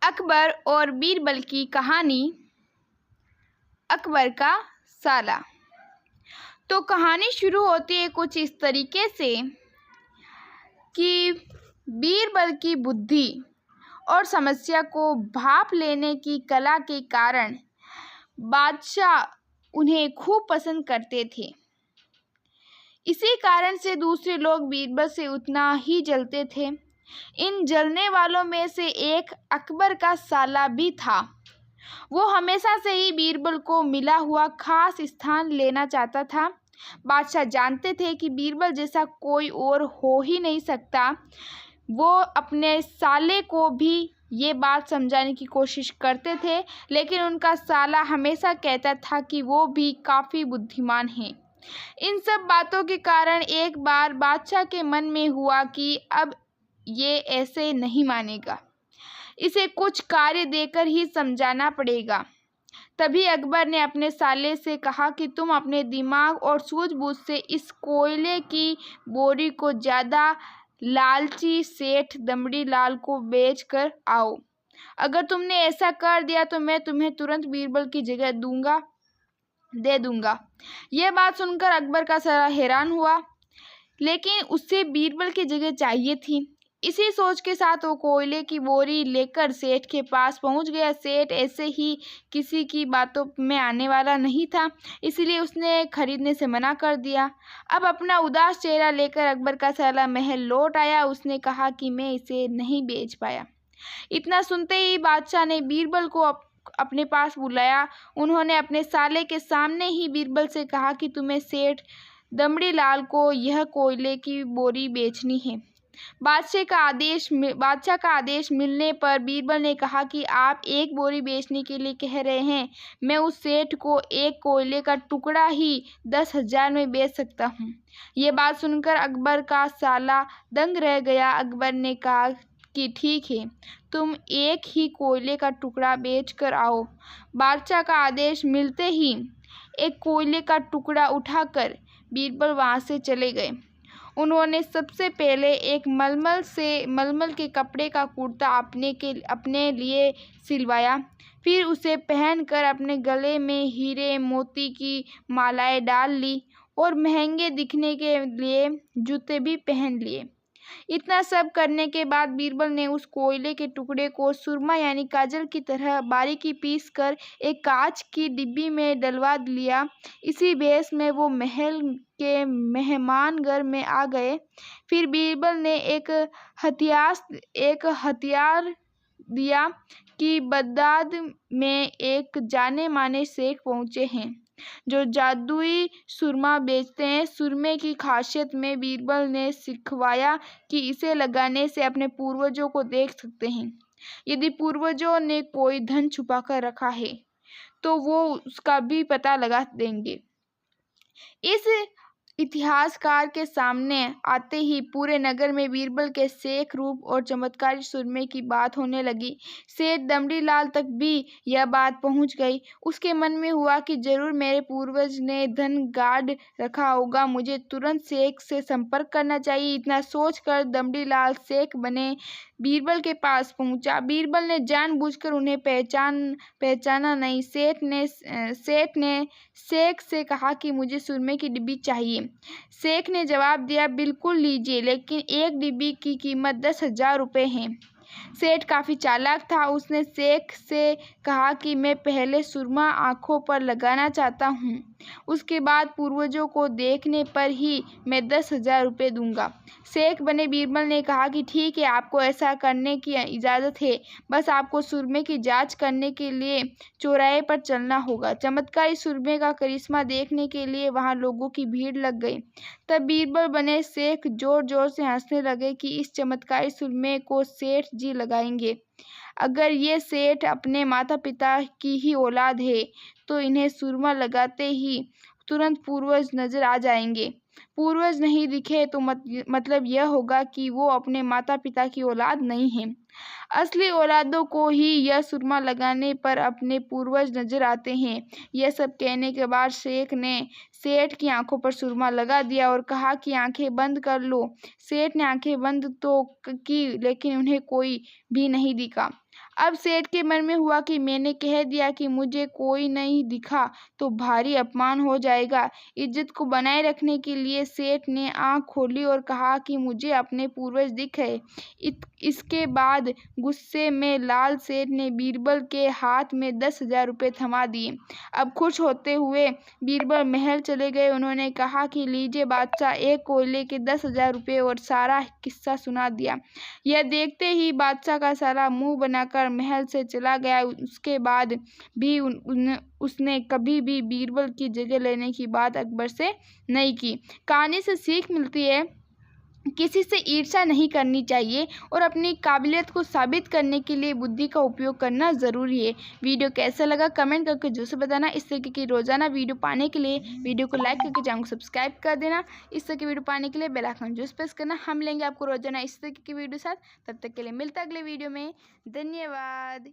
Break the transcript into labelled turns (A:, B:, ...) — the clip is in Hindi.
A: अकबर और बीरबल की कहानी। अकबर का साला। तो कहानी शुरू होती है कुछ इस तरीके से कि बीरबल की बुद्धि और समस्या को भांप लेने की कला के कारण बादशाह उन्हें खूब पसंद करते थे। इसी कारण से दूसरे लोग बीरबल से उतना ही जलते थे। इन जलने वालों में से एक अकबर का साला भी था। वो हमेशा से ही बीरबल को मिला हुआ खास स्थान लेना चाहता था। बादशाह जानते थे कि बीरबल जैसा कोई और हो ही नहीं सकता। वो अपने साले को भी ये बात समझाने की कोशिश करते थे, लेकिन उनका साला हमेशा कहता था कि वो भी काफ़ी बुद्धिमान है। इन सब बातों के कारण एक बार बादशाह के मन में हुआ कि अब ये ऐसे नहीं मानेगा, इसे कुछ कार्य देकर ही समझाना पड़ेगा। तभी अकबर ने अपने साले से कहा कि तुम अपने दिमाग और सूझबूझ से इस कोयले की बोरी को ज़्यादा लालची सेठ दमड़ी लाल को बेच कर आओ। अगर तुमने ऐसा कर दिया तो मैं तुम्हें तुरंत बीरबल की जगह दे दूंगा। यह बात सुनकर अकबर का साला हैरान हुआ, लेकिन उसे बीरबल की जगह चाहिए थी। इसी सोच के साथ वो कोयले की बोरी लेकर सेठ के पास पहुंच गया। सेठ ऐसे ही किसी की बातों में आने वाला नहीं था, इसलिए उसने खरीदने से मना कर दिया। अब अपना उदास चेहरा लेकर अकबर का साला महल लौट आया। उसने कहा कि मैं इसे नहीं बेच पाया। इतना सुनते ही बादशाह ने बीरबल को अपने पास बुलाया। उन्होंने अपने साले के सामने ही बीरबल से कहा कि तुम्हें सेठ दमड़ी लाल को यह कोयले की बोरी बेचनी है। बादशाह का आदेश मिलने पर बीरबल ने कहा कि आप एक बोरी बेचने के लिए कह रहे हैं। मैं उस सेठ को एक कोयले का टुकड़ा ही 10,000 में बेच सकता हूँ। ये बात सुनकर अकबर का साला दंग रह गया। अकबर ने कहा कि ठीक है, तुम एक ही कोयले का टुकड़ा बेच कर आओ। बादशाह का आदेश मिलते ही एक कोयले का टुकड़ा उठाकर बीरबल वहाँ से चले गए। उन्होंने सबसे पहले एक मलमल के कपड़े का कुर्ता अपने लिए सिलवाया। फिर उसे पहनकर अपने गले में हीरे मोती की मालाएं डाल ली और महंगे दिखने के लिए जूते भी पहन लिए। इतना सब करने के बाद बीरबल ने उस कोयले के टुकड़े को सुरमा यानी काजल की तरह बारीकी पीस कर एक कांच की डिब्बी में डलवा लिया। इसी भेष में वो महल के मेहमानघर में आ गए। फिर बीरबल ने एक हथियार दिया कि बगदाद में एक जाने माने शेख पहुंचे हैं जो जादुई सुरमा बेचते हैं। सुरमे की खासियत में बीरबल ने सिखवाया कि इसे लगाने से अपने पूर्वजों को देख सकते हैं। यदि पूर्वजों ने कोई धन छुपा कर रखा है तो वो उसका भी पता लगा देंगे। इस इतिहासकार के सामने आते ही पूरे नगर में बीरबल के शेख रूप और चमत्कारी सुरमे की बात होने लगी। सेठ दमड़ी लाल तक भी यह बात पहुंच गई। उसके मन में हुआ कि जरूर मेरे पूर्वज ने धन गाड़ रखा होगा, मुझे तुरंत शेख से संपर्क करना चाहिए। इतना सोचकर दमड़ी लाल शेख बने बीरबल के पास पहुंचा। बीरबल ने जानबूझकर उन्हें पहचाना नहीं। सेठ ने शेख से कहा कि मुझे सुरमे की डिब्बी चाहिए। शेख ने जवाब दिया, बिल्कुल लीजिए, लेकिन एक डिब्बी की कीमत 10,000 रुपये है। सेठ काफ़ी चालाक था। उसने शेख से कहा कि मैं पहले सुरमा आँखों पर लगाना चाहता हूँ, उसके बाद पूर्वजों को देखने पर ही मैं 10,000 रुपये दूंगा। शेख बने बीरबल ने कहा कि ठीक है, आपको ऐसा करने की इजाज़त है, बस आपको सुरमे की जांच करने के लिए चौराहे पर चलना होगा। चमत्कारी सुरमे का करिश्मा देखने के लिए वहाँ लोगों की भीड़ लग गई। तब बीरबल बने शेख जोर जोर से हंसने लगे कि इस चमत्कारी सुरमे को सेठ जी लगाएंगे। अगर ये सेठ अपने माता पिता की ही औलाद है तो इन्हें सुरमा लगाते ही तुरंत पूर्वज नजर आ जाएंगे। पूर्वज नहीं दिखे तो मतलब यह होगा कि वो अपने माता पिता की औलाद नहीं है। असली औलादों को ही यह सुरमा लगाने पर अपने पूर्वज नजर आते हैं। यह सब कहने के बाद शेख ने सेठ की आंखों पर सुरमा लगा दिया और कहा कि आंखें बंद कर लो। सेठ ने आंखें बंद तो की, लेकिन उन्हें कोई भी नहीं दिखा। अब सेठ के मन में हुआ कि मैंने कह दिया कि मुझे कोई नहीं दिखा तो भारी अपमान हो जाएगा। इज्जत को बनाए रखने के लिए सेठ ने आंख खोली और कहा कि मुझे अपने पूर्वज दिखे। इसके बाद गुस्से में लाल सेठ ने बीरबल के हाथ में 10,000 रुपये थमा दिए। अब खुश होते हुए बीरबल महल चले गए। उन्होंने कहा कि लीजिए बादशाह, एक कोयले के 10,000 रुपये, और सारा किस्सा सुना दिया। यह देखते ही बादशाह का साला मुंह बनाकर महल से चला गया। उसके बाद भी उसने कभी भी बीरबल की जगह लेने की बात अकबर से नहीं की। कहानी से सीख मिलती है, किसी से ईर्ष्या नहीं करनी चाहिए और अपनी काबिलियत को साबित करने के लिए बुद्धि का उपयोग करना ज़रूरी है। वीडियो कैसा लगा कमेंट करके ज़रूर से बताना। इस तरह की रोज़ाना वीडियो पाने के लिए वीडियो को लाइक करके चैनल को सब्सक्राइब कर देना। इस तरह की वीडियो पाने के लिए बेल आइकन जरूर प्रेस करना। हम लेंगे आपको रोज़ाना इस तरह की वीडियो साथ। तब तक के लिए मिलता अगले वीडियो में। धन्यवाद।